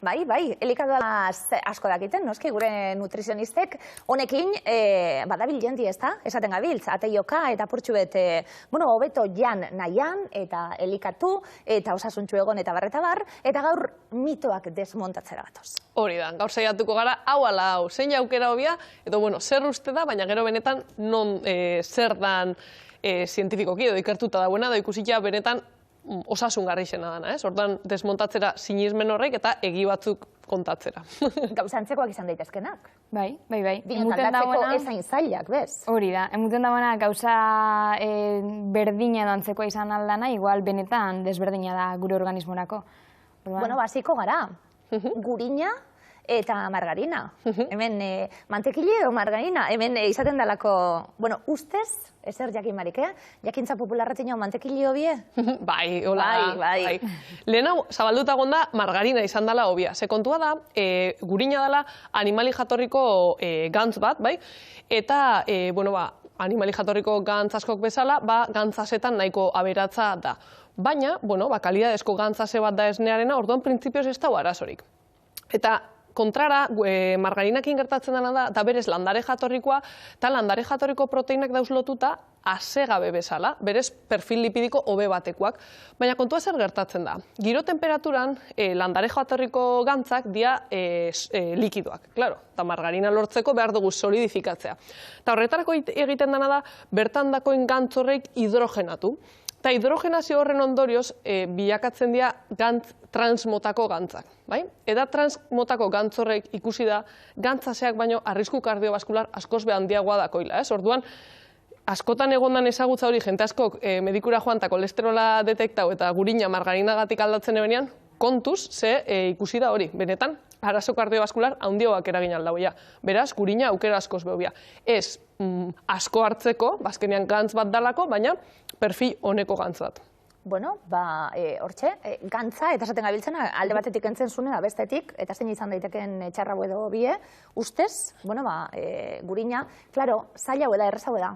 Bai, elikadura asko dakiten, noski, gure nutrizionistek, honekin, badabil jendi ez da, esaten gabiltz, ateioka eta purtsu hobeto jan nahian, eta elikatu, eta osasuntxu egon eta barretabar, eta gaur mitoak desmontatzera batoz. Hori da, gaur saiatuko gara, hau ala hau, zein aukera hobia, edo, zer uste da, baina gero benetan non zer dan zientifikoki edo ikertuta dauena, da ikusitia benetan osasungarri xena dana, ez? Orduan, desmontatzera sinismen horrek eta egi batzuk kontatzera. Gauza antzekoak izan daitezkenak. Bai. Bina aldatzeko ezain zailak, bez? Hori da, emuten dagoena gauza berdina edo antzekoa izan aldana, igual benetan desberdina da gure organismorako. Bueno, basiko gara. Gurina eta margarina. Hemen mantekile edo margarina. Hemen izaten dalako, ustez, ezer jakinbarik, jakintza popularretin hau mantekile hobie? Bai, hola. Bai. Lehen hau, zabalduta gonda, margarina izan dela hobia. Ze kontua da, gurina dela animali jatorriko gantz bat, bai? Eta, animali jatorriko gantz askok bezala, gantzasetan nahiko aberatza da. Baina, kalidadezko gantzase bat da esnearena, orduan printzipioz ez dago arazorik. Eta, kontrara, margarinakin gertatzen dena da, eta berez landare jatorrikoa, eta landare jatorriko proteinak dauz lotuta asegabe bezala, berez perfil lipidiko hobe batekoak. Baina kontua zer gertatzen da. Giro temperaturan landare jatorriko gantzak dia likidoak, klaro, eta margarina lortzeko behar dugu solidifikatzea. Eta horretarako egiten dena da, bertan dakoen gantz horrek hidrogenatu. Eta hidrogenazio horren ondorioz bilakatzen dira transmotako gantzak. Eta transmotako gantz horrek ikusi da gantzaseak baino arrisku kardiobaskular askoz be handiagoa dakoila. Orduan, askotan egondan ezagutza hori jente askok medikura joan eta kolesterola detektau eta gurina margarinagatik aldatzen ebenean, kontuz ze ikusi da hori, benetan, arazo kardiobaskular handiagoak eragin aldauia. Beraz, gurina aukera askoz behobia. Ez asko hartzeko, bazkenean gantz bat dalako, baina perfil honeko gantz bat. Hortxe, gantza, eta esaten gabiltzena, alde batetik entzen zune, bestetik, eta zein izan daiteken txarra edo bie, ustez, gurina, klaro, zaila hau da, errez hau da,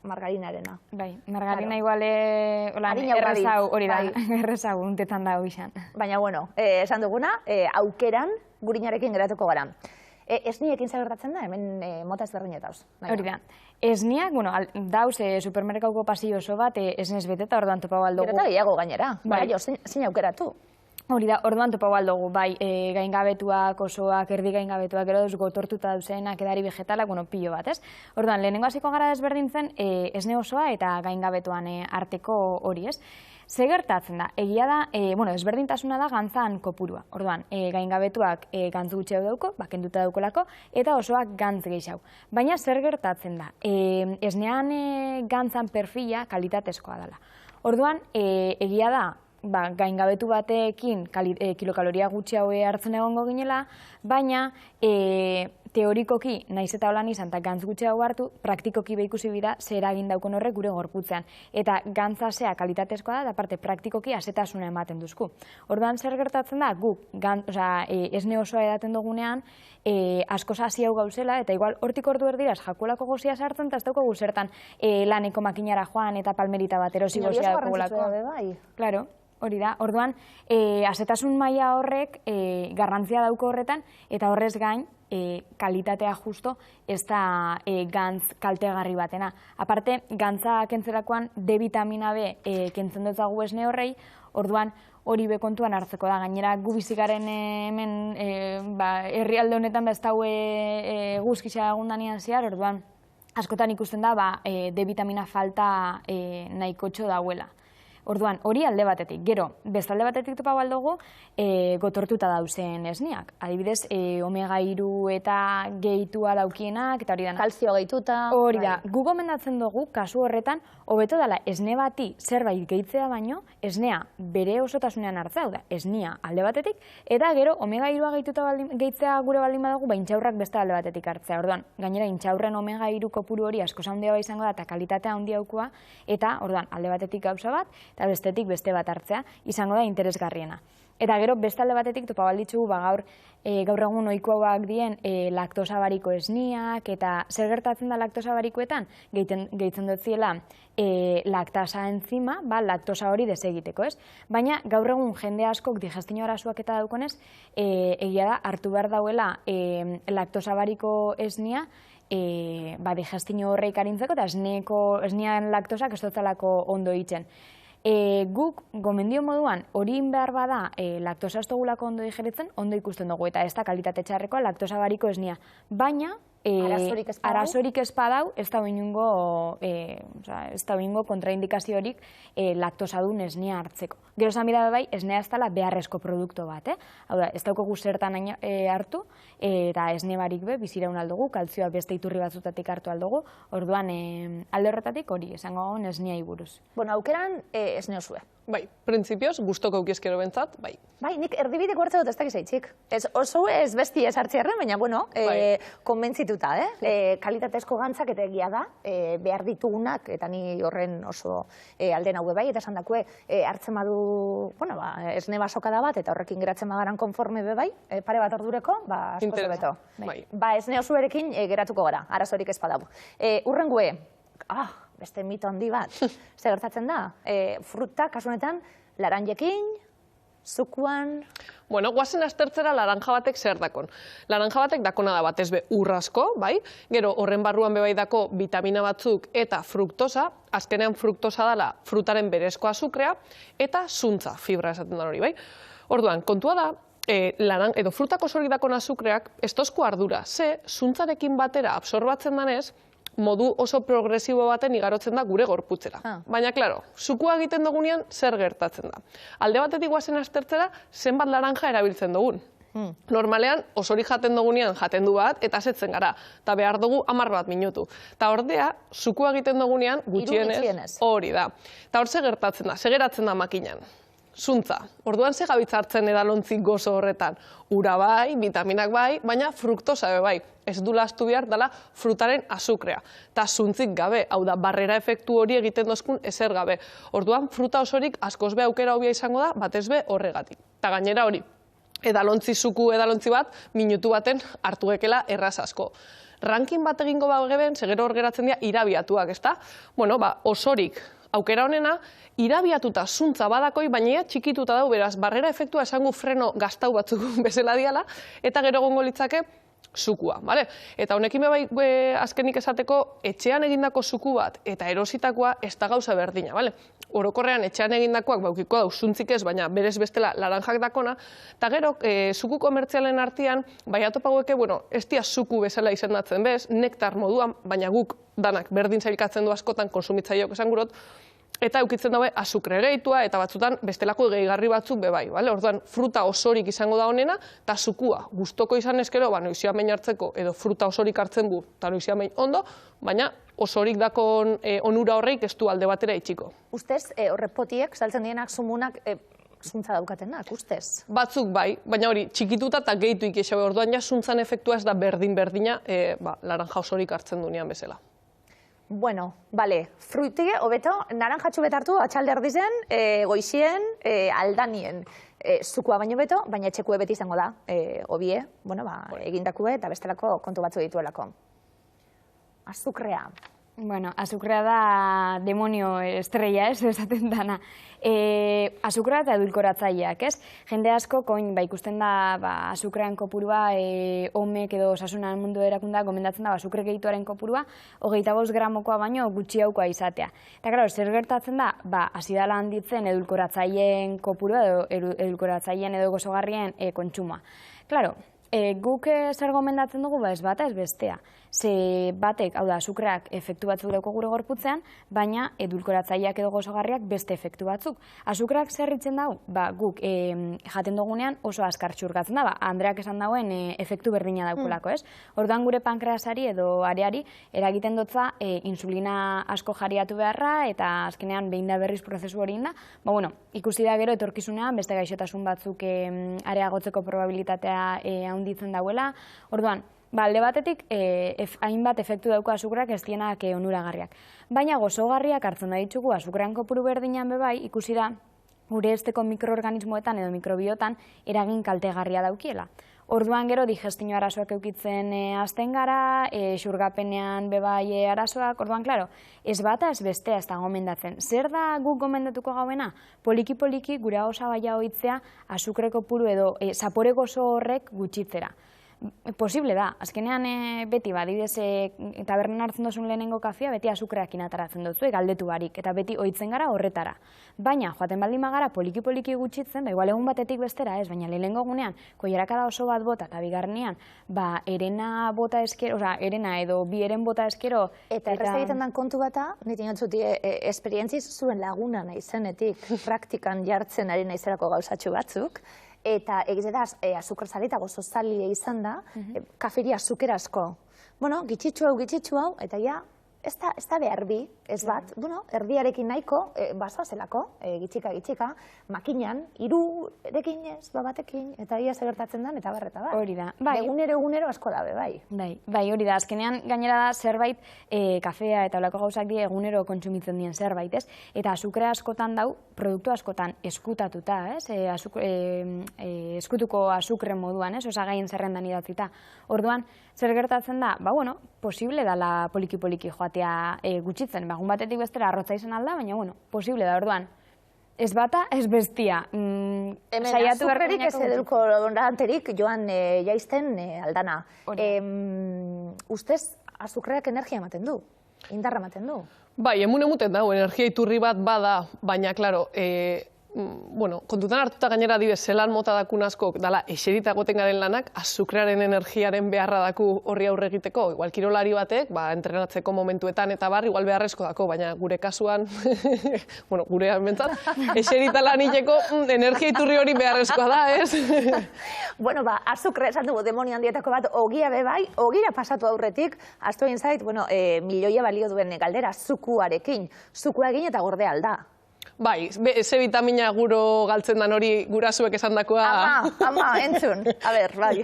margarinarena. Bai, margarina iguale, errezau, hori da, errezau, untetan dago izan. Baina, esan duguna, aukeran gurinarekin geratuko gara. Esniekin zagertatzen da, hemen mota ezberdinetauz. Hori da. Esniak, dauz supermerkauko pasillo oso bat, esnez beteta, orduan topau aldugu. Gero eta gehiago gainera, zein aukeratu. Hori da, orduan topau aldugu, bai, gaingabetuak, osoak, erdi gaingabetuak, gero gotortuta dauzenak, edari vegetalak, pilo bat, ez? Orduan, lehenengo hasiko gara desberdintzen, esne osoa eta gaingabetuan arteko hori, ez? Ze gertatzen da, egia da, ezberdintasuna da gantzan kopurua. Orduan, gaingabetuak gantz gutxiago dauko, kenduta daukolako, eta osoak gantz gehiago. Baina zer gertatzen da, esnean gantzan perfila kalitatezkoa dela. Orduan, egia da, gaingabetu batekin kilokaloria gutxiago hartzen egongo ginela, baina teorikoki, naiz eta holan izan, eta gantz gutxiago hartu, praktikoki behikusi bida zer egin daukon horrek gure gorputzean. Eta gantzasea kalitatezkoa da, eta parte praktikoki asetasuna ematen duzku. Orduan zer gertatzen da, guk esne osoa edaten dugunean, asko hasi hau gauzela, eta igual hortik ordu erdiraz jakuelako gozia sartzen, eta ez dauko guzertan laneko makinara joan eta palmerita bat erosi gozia daukagulako. Claro. Hori da, orduan, asetasun maila horrek garrantzia dauko horretan, eta horrez gain, kalitatea justo ez da gantz kaltegarri batena. Aparte, gantza kentzerakoan D vitamina B kentzen dutzagu esne horrei, orduan hori bekontuan hartzeko da. Gainera, gu bizikaren hemen herrialde honetan ez daue guzkisa egundanian zehar, orduan askotan ikusten da D vitamina falta nahikotxo dauela. Orduan, hori alde batetik. Gero, bestalde batetik topau aldugu, gotortuta dauzen esniak. Adibidez, omega-3 eta gehitua daukienak, eta hori da. Kalzio gehituta. Hori da. Gu gomendatzen dugu, kasu horretan, hobeto dela esne bati zerbait gehitzea baino, esnea bere osotasunean hartzea, da, esnia alde batetik, eta gero, omega-3 gehituta gehitzea gure baldin badugu, intxaurrak beste alde batetik hartzea. Orduan, gainera, intxaurren omega-3 kopuru hori asko handiagoa izango da, eta kalitatea handiaukua, eta, orduan, alde batetik gauza bat, eta bestetik beste bat hartzea, izango da interesgarriena. Eta gero, bestalde batetik topa balditzugu, gaur egun ohikoak dien laktosa bariko esniak, eta zer gertatzen da laktosa barikoetan, gehitzen dut ziela laktasa enzima, laktosa hori desegiteko, ez? Baina gaur egun jende askok digestio arazoak eta daukonez, egia da, hartu behar dauela laktosa bariko esnia, digestio horreik arintzeko, eta esnian laktosak ez dutzalako ondo itzen. Guk, gomendio moduan, hori behar bada laktosa ez dugulako ondo digeritzen, ondo ikusten dugu, eta ez da kalitate txarrekoa laktosa bariko esnia. Baina, arazorik ez badau, ez da bingo kontraindikaziorik laktosadun esnia hartzeko. Gero esan bida bai, esnea ez dela beharrezko produktu bat, hau da, ez daukogu zertan hartu, eta esne barik biziraun aldugu, kaltzioa beste iturri batzutatik hartu aldugu, orduan alde horretatik hori, esango gaun esniai buruz. Bueno, aukeran esne osue. Bai, printzipioz, gustoko aukiezkero bentzat, bai. Bai, nik erdibideko hartze dut ez dakiz eitxik. Ez oso ez besti ez hartziarren, baina, bueno, konbentzituta, kalitatezko gantzak eta egia da, behar ditugunak, eta ni horren oso alden haue bai, eta esan dakue, hartzen badu, bueno, esne basokada bat, eta horrekin geratzen bagaran konforme be bai, pare bat ordureko, asko zebeto. Ba, esne osuerekin geratuko gara, arazorik ez badabu. Urrengue, beste mito handi bat, zer gertatzen da, fruta, kasunetan, laranjekin, zukuan... Bueno, guazen aztertzera laranja batek zer dakon. Laranja batek dakona da batez be urrasko, bai? Gero horren barruan bebai dako vitamina batzuk eta fruktosa, azkenean fruktosa dela frutaren berezko azukrea, eta zuntza, fibra esaten da hori, bai? Orduan, kontua da, edo frutako osorik dakon azukreak ez tozko ardura, ze zuntzarekin batera absorbatzen danez, modu oso progresibo baten igarotzen da gure gorputzera. Baina, klaro, zukua egiten dugunean zer gertatzen da. Alde batetik guazen aztertzera, zenbat laranja erabiltzen dugun. Normalean, osorik jaten dugunean jaten du bat, eta asetzen gara. Eta behar dugu 10 bat minutu. Eta ordea, zukua egiten dugunean gutxienez hori da. Eta hor zer gertatzen da, zer geratzen da makinan. Zuntza. Orduan ze gabitza hartzen edalontzik gozo horretan. Ura bai, vitaminak bai, baina fruktosa bai. Ez du lastu behar dela frutaren azukrea. Ta zuntzik gabe, hau da, barrera efektu hori egiten dozkun ezer gabe. Orduan, fruta osorik askoz be aukera hobia izango da, batez be horregatik. Ta gainera hori, zuku edalontzi bat, minutu baten hartu gekela erraz asko. Rankin bat egingo bageben, segero hor geratzen dira irabiatuak, ezta? Bueno, osorik aukera honena, irabiatuta zuntza badakoi, baina txikituta dau, beraz, barrera efektua esangu freno gaztau batzuk bezala diala, eta gero gongo litzake zukua, bale? Eta honekin bai azkenik esateko, etxean egindako zuku bat eta erositakoa ez da gauza berdina, bale? Orokorrean etxean egindakoak baukiko dau zuntzik ez, baina berez bestela laranjak dakona, eta gero, zuku komertzialen artean, bai atopagoeke, bueno, ez dia zuku bezala izendatzen bez, nektar moduan, baina guk danak berdin zailkatzen du askotan konsumitzaileok esan gurot, eta eukitzen daue azukre gehitua eta batzutan bestelako gehigarri batzuk bebai, bale? Orduan, fruta osorik izango da honena, eta zukua gustoko izan ezkero, noizia mehin hartzeko, edo fruta osorik hartzen gu, eta noizia mehin ondo, baina osorik dakon onura horreik ez du alde batera itxiko. Ustez, horrepotiek, saltzen dienak, zumunak, zuntza daukatenak, ustez? Batzuk bai, baina hori, txikituta eta gehitu ikixabe, orduan ja zuntzan efektua ez da berdin-berdina, laranja osorik hartzen dunean bezala. Bueno, bale, fruitige, hobeto, naranjatxu betartu, atxalde erdizen, goizien, aldanien. Zukua baino beto, baina etxekue beti izango da, hobie, egindakue eta bestelako kontu batzu dituelako. Azukrea. Bueno, azukrea da demonio estrella, ez, esaten dana. Azukrea eta edulkoratzaileak, ez? Jende asko, ikusten da azukrean kopurua, homek edo osasunan mundu erakunda, gomendatzen da azukre gehituaren kopurua, 25 gramokoa baino gutxiaukoa izatea. Eta, klaro, zer gertatzen da, azidala handitzen edulkoratzaileen kopurua, edulkoratzaileen edo gozogarrien kontsumoa. Klaro, guk zer gomendatzen dugu, ez bata, ez bestea. Ze batek, hau da, azukreak efektu batzuk dauko gure gorputzean, baina edulkoratzaileak edo gozogarriak beste efektu batzuk. Azukreak zer ritzen dau? Guk jaten dugunean oso azkar txurgatzen da, Andreak esan dauen efektu berdina daukulako, ez? Orduan gure pankreasari edo areari eragiten dotza insulina asko jariatu beharra eta azkenean behin da berriz prozesu hori inda. Ikusi da gero etorkizunean beste gaixotasun batzuk areagotzeko probabilitatea handitzen dauela. Orduan, alde batetik, hainbat efektu dauko azukreak ez dienak onuragarriak. Baina gozogarriak hartzen da ditugu azukrean kopuru berdinean bebai, ikusi da, gure esteko mikroorganismoetan edo mikrobiotan eragin kaltegarria daukiela. Orduan gero digestio arazoak eukitzen hasten gara, xurgapenean bebai arazoak, orduan, klaro, ez bata ez bestea ez da gomendatzen. Zer da guk gomendatuko gauena? Poliki-poliki gure osabaia hoitzea azukreko puru edo zapore gozo horrek gutxitzera. Posible da, azkenean beti, adibidez, tabernan hartzen duzun lehenengo kafea, beti azukreakin ataratzen duzu, galdetu barik, eta beti ohitzen gara horretara. Baina, joaten baldin bagara poliki-poliki gutxitzen, igual egun batetik bestera ez, baina lehenengo gunean, koierakada oso bat bota, eta bigarrenean, erena bota eskero, erena edo bi eren bota eskero. Eta errez egiten den kontu bata, niti nintzuti, esperientziz zuen laguna naizenetik, praktikan jartzen ari naizerako gauzatxu batzuk, eta egizedaz, azukar eta gozo zalia izan da, kaferi azukerazko. Bueno, gitxitxu hau, eta ja, ez da behar bi, ez bat, bueno, erdiarekin nahiko, basoazelako, gitxika, makinan, irurekin ez, batekin, eta ia segertatzen den, eta barreta bat. Hori da. Egunero asko dabe, bai. Bai, hori da, azkenean gainera da zerbait, kafea eta olako gauzak die egunero kontsumitzen dien zerbait, ez? Eta azukre askotan dau, produktu askotan eskutatuta, ez? Eskutuko azukre moduan, ez? Osagaien zerrendan idatzita. Orduan, zer gertatzen da? Ba, bueno, posible dala poliki-poliki joatea gutxitzen. Egun batetik bestera arrotza izan alda, baina, bueno, posible da, orduan. Ez bata, ez bestia. Hemen, azukrerik ez edulko anterik joan jaizten aldana. Ustez, azukreak energia ematen du, indarra ematen du. Bai, emuten dago, energia iturri bat bada, baina, klaro, kontutan hartuta gainera adibidez zelan mota dakun askok, dala, eserita goten garen lanak, azukrearen energiaren beharra daku horri aurre egiteko. Igual kirolari batek, entrenatzeko momentuetan eta bar, igual beharrezko dako, baina gure kasuan, gurean bentsat, eserita lan iteko energia iturri hori beharrezkoa da, ez? Bueno, azukre esan dugu demonio handietako bat, ogia bebai, ogira pasatu aurretik, astu egin zait, milioia balio duen galdera, zukuarekin, zukua egin eta gorde alda. Bai, ze vitamina guro galtzen dan hori gurasuek esan dakoa... Ama, entzun, a ber, bai.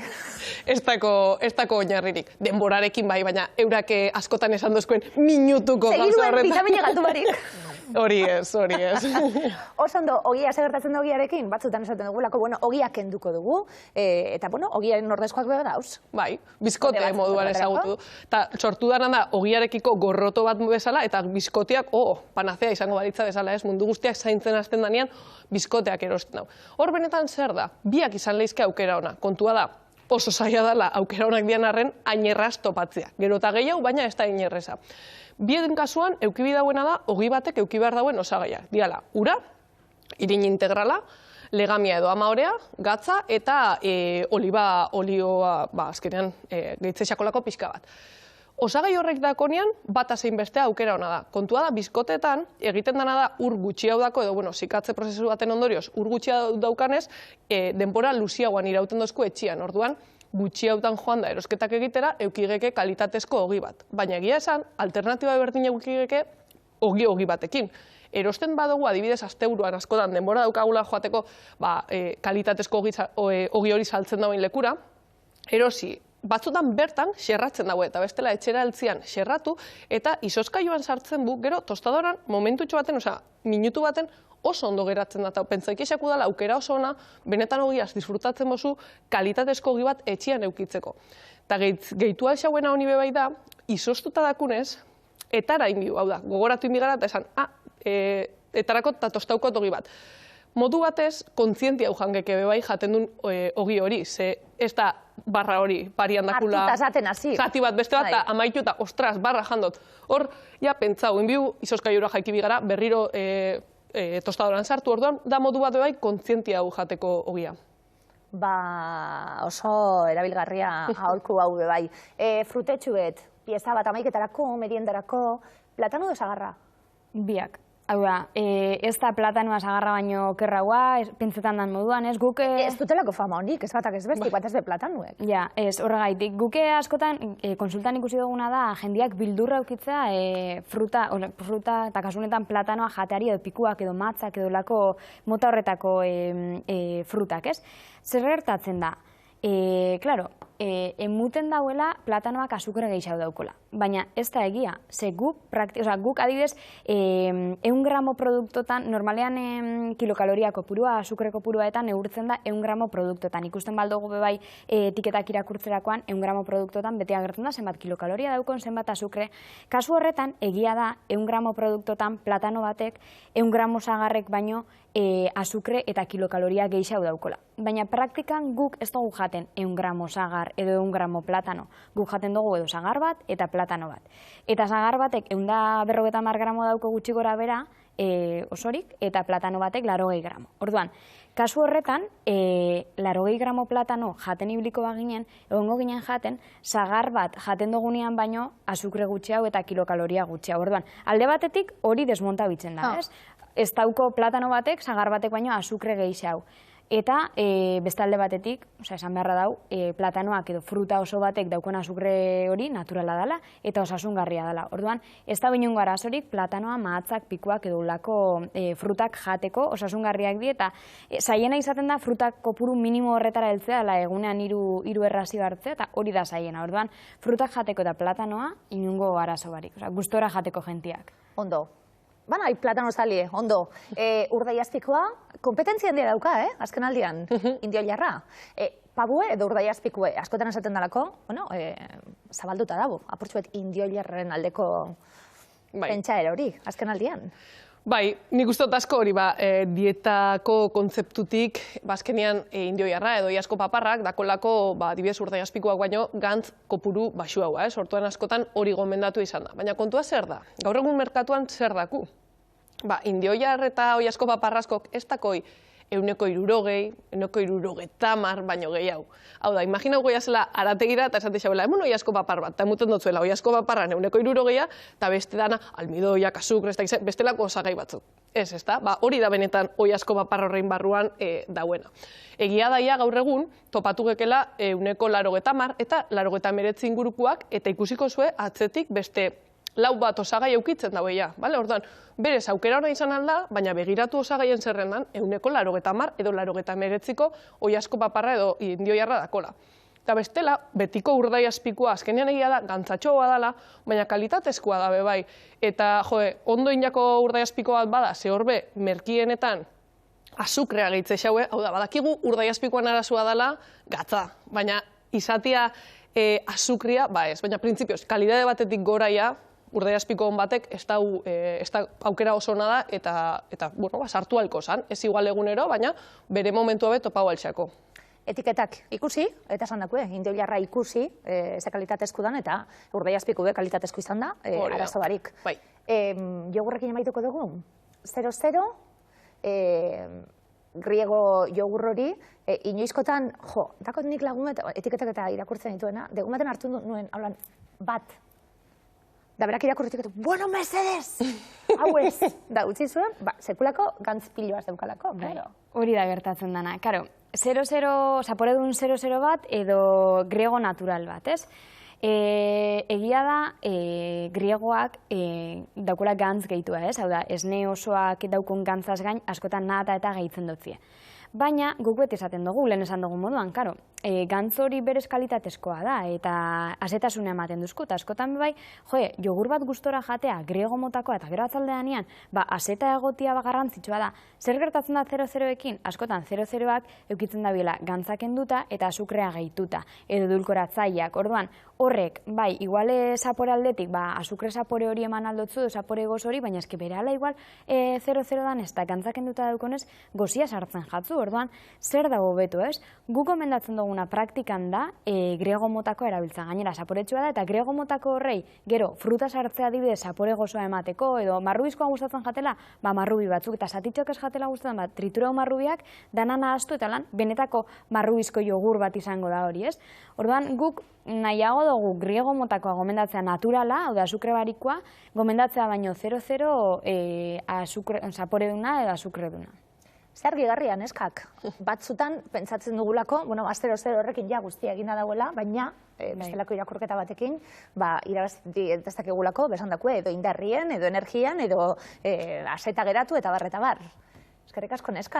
Ez dako oinarririk. Denborarekin bai, baina eurake askotan esan dozkoen minutuko gauza horretan. Segiruen vitamina galdu barik. Hori ez. Oso ondo, ogia segertatzen da ogiarekin, batzutan esaten dugulako, ogia kenduko dugu, eta, ogiaren ordezkoak bega dauz. Bai, bizkote moduan ezagutu du. Eta sortu dana da, ogiarekiko gorroto bat bezala, eta bizkoteak, panazea izango balitza bezala ez, mundu guztiak zaintzen hasten danean, bizkoteak erosten dau. Hor benetan zer da, biak izan lehizke aukera ona. Kontua da, oso zaila dela aukera onak dian arren, ainerraz topatzea. Gero eta gehiago, baina ez da ainerreza. Bien kasuan, eukibi dauena da, ogi batek euki behar dauen osagaia. Diala, ura, irin integrala, legamia edo amaorea, gatza eta oliba olioa, azkenean, gehitze xakolako pixka bat. Osagai horrek dakonean, bata zein bestea aukera ona da. Kontua da, bizkotetan, egiten dana da ur gutxi hau dako, edo, zikatze prozesu baten ondorioz, ur gutxi hau daukanez, denbora luziagoan irauten dozku etxian. Orduan, gutxi hautan joan da erosketak egitera, eukigeke kalitatezko ogi bat. Baina egia esan, alternatiba berdin eukigeke ogi batekin. Erosten badugu, adibidez, asteburuan askotan denbora daukagula joateko kalitatezko ogi hori saltzen dagoen lekura, erosi, batzutan bertan xerratzen dago eta bestela etxera heltzian xerratu eta izoskailuan sartzen bu, gero tostadoran momentutxo baten, minutu baten oso ondo geratzen da. Pentsaik esaku dela aukera oso ona, benetan ogiaz disfrutatzen bozu kalitatezko ogi bat etxian eukitzeko. Eta gehitua esauena honi bebai da, izostuta dakunez, etara inbiu, hau da, gogoratu inbigara eta esan, etarako eta tostaukot ogi bat. Modu batez, kontzientia hau jangeke bebai jaten duen ogi hori, ze ez da barra hori parian dakula zati bat beste bat, eta amaitu eta ostras, barra jandot. Hor, ja, pentsau, inbiu izoskaiura jaiki bigara, berriro tostadoran sartu, orduan, da modu bat bebai kontzientia hau jateko ogia. Oso erabilgarria aholku hau bebai. Frutetxuet, pieza bat amaiketarako, meriendarako, platano desagarra? Biak. Hau da, ez da platanua sagarra baino kerraua, pentsetan dan moduan, ez guk... Ez dutelako fama honik, ez batak ez bestik, bat ez be platanuek. Ja, ez horregaitik. Guke askotan, konsultan ikusi duguna da, jendiak bildurra eukitzea fruta, eta kasunetan platanoa jateari edo pikuak edo matzak edo lako mota horretako frutak, ez? Zer gertatzen da? Klaro, emuten dauela platanoak azukre gehiago daukola. Baina ez da egia, ze guk adibidez 100 gramo produktotan, normalean kilokaloria kopurua, azukre kopuruaetan neurtzen da 100 gramo produktotan. Ikusten baldugu bebai etiketak irakurtzerakoan 100 gramo produktotan bete agertzen da zenbat kilokaloria daukon, zenbat azukre. Kasu horretan, egia da 100 gramo produktotan platano batek 100 gramo sagarrek baino azukre eta kilokaloria gehiago daukola. Baina praktikan guk ez dugu jaten 100 gramo sagar edo 100 gramo platano. Guk jaten dugu edo sagar bat eta platano bat. Eta sagar batek 150 gramo dauko gutxi gora bera osorik eta platano batek 80 gramo. Orduan, kasu horretan, 80 gramo platano jaten ibiliko baginen, egongo ginen jaten, sagar bat jaten dugunean baino azukre gutxiago eta kilokaloria gutxiago. Orduan, alde batetik hori desmontabitzen da, ez? Ez dauko platano batek, sagar batek baino azukre gehiago. Eta beste alde batetik, esan beharra dau, platanoak edo fruta oso batek daukon azukre hori naturala dela eta osasungarria dela. Orduan, ez da binungo arazorik platanoa, mahatzak, pikuak edo ulako frutak jateko osasungarriak di eta zaiena izaten da frutak kopuru minimo horretara heltzea, egunean 3 errazio hartzea eta hori da zaiena. Orduan, frutak jateko eta platanoa inungo arazo barik, gustora jateko jentiak. Ondo. Bana, platano zalie, ondo. Urdaiazpikoa, kompetentzia handia dauka, azken aldian, indioilarra. Pabue edo urdaiazpikue, askotan esaten dalako, zabalduta dago, apurtxuet indioilarren aldeko pentsaera hori, azken aldian. Bai, nik uste dut asko hori, dietako kontzeptutik, azkenean indioilarra edo iasko paparrak, dakolako, adibidez urdaiazpikoak baino, gantz kopuru baxu hau, sortuan askotan hori gomendatu izan da. Baina kontua zer da? Gaur egun merkatuan zer daku? Indioilar eta oiazko paparraskok ez dakoi 160, 170 baino gehiago. Hau da, imaginau goiazela arategira eta esate xabela, hemen oiazko papar bat, eta emuten dutzuela oiazko paparran 160 eta beste dana almidoiak, azukre, bestelako osagai batzuk. Ez, ez da? Hori da benetan oiazko papar horrein barruan dauena. Egia daia gaur egun, topatu gekela 180 eta 189 ingurukoak eta ikusiko zue atzetik beste lau bat osagai eukitzen daueia. Orduan, berez aukera hona izan alda, baina begiratu osagaien zerrendan 180 edo 189ko oiazko paparra edo indioilarra dakola. Eta bestela, betiko urdaiazpikoa azkenean egia da, gantzatxoa dela, baina kalitatezkoa da bebai. Eta, ondo inako urdaiazpiko bat bada, ze horbe, merkienetan azukrea gehitze xaue, hau da, badakigu urdaiazpikoan arazua dela gatza, baina izatia azukria, ez, baina printzipioz, kalidade batetik goraia, urdaiazpiko hon batek ez da aukera oso ona da eta sartu halko zan, ez igual egunero, baina bere momentua bet topau altxako. Etiketak ikusi, eta esan dakue, indioilarra ikusi, ze kalitatezko dan, eta urdaiazpiko kalitatezko izan da, arazo barik. Jogurrekin emaituko dugu, 0-0, griego jogur hori, inoizkotan, dakot nik lagumet, etiketak eta irakurtzen dituena, degumaten hartu nuen, haulan, bat, da berak irakurritik, bueno, mesedez, hau ez, da utzi zuen, sekulako gantz piloaz daukalako, claro. Hori da gertatzen dana, karo, 0-0, zaporedun 0-0 bat edo griego natural bat, ez? Egia da, griegoak daukula gantz gehitua, ez? Hau da, esne osoak daukun gantzaz gain, askotan nata eta gehitzen dutzie. Baina, guk beti esaten dugu, lehen esan dugu moduan, karo, gantz hori berez kalitatezkoa da, eta azetasuna ematen duzku, eta askotan bai, jogur bat gustora jatea, griego motakoa, eta gero atzaldeanian, azeta egotia garrantzitsua da, zer gertatzen da 0-0ekin, askotan 0-0ak eukitzen da bila gantzak enduta eta azukrea gehituta, edo dulkoratzaileak, orduan, horrek, bai, igual zapore aldetik, azukre zapore hori eman aldotzu, zapore goz hori, baina eski bere ala igual 0-0 dan ez da gantzak enduta daukonez, gozia sartzen jatzu, orduan, zer dago beto, ez? Gu gomendatzen duguna praktikan da, griego motako erabiltza, gainera, zaporetsua da, eta griego motako horrei, gero, fruta sartzea adibidez zapore gozoa emateko, edo marrubizkoa gustatzen jatela, marrubi batzuk, eta satitxok ez jatela gustatzen, triturao marrubiak, dana nahaztu eta lan, benetako marrubizko jogur bat izango da hori, ez? Orduan, guk nahiago dugu griego motakoa gomendatzea naturala, hau da, azukre barikoa, gomendatzea baino 0-0 zapore duna edo azukre duna. Zer gigarria, neskak, batzutan pentsatzen dugulako, 0-0 horrekin ja guztia egina dagoela, baina bestelako irakurketa batekin, irabazi dezakegulako, besandakue, edo indarrien, edo energian, edo aseta geratu eta bar. Eskerrik asko, neska.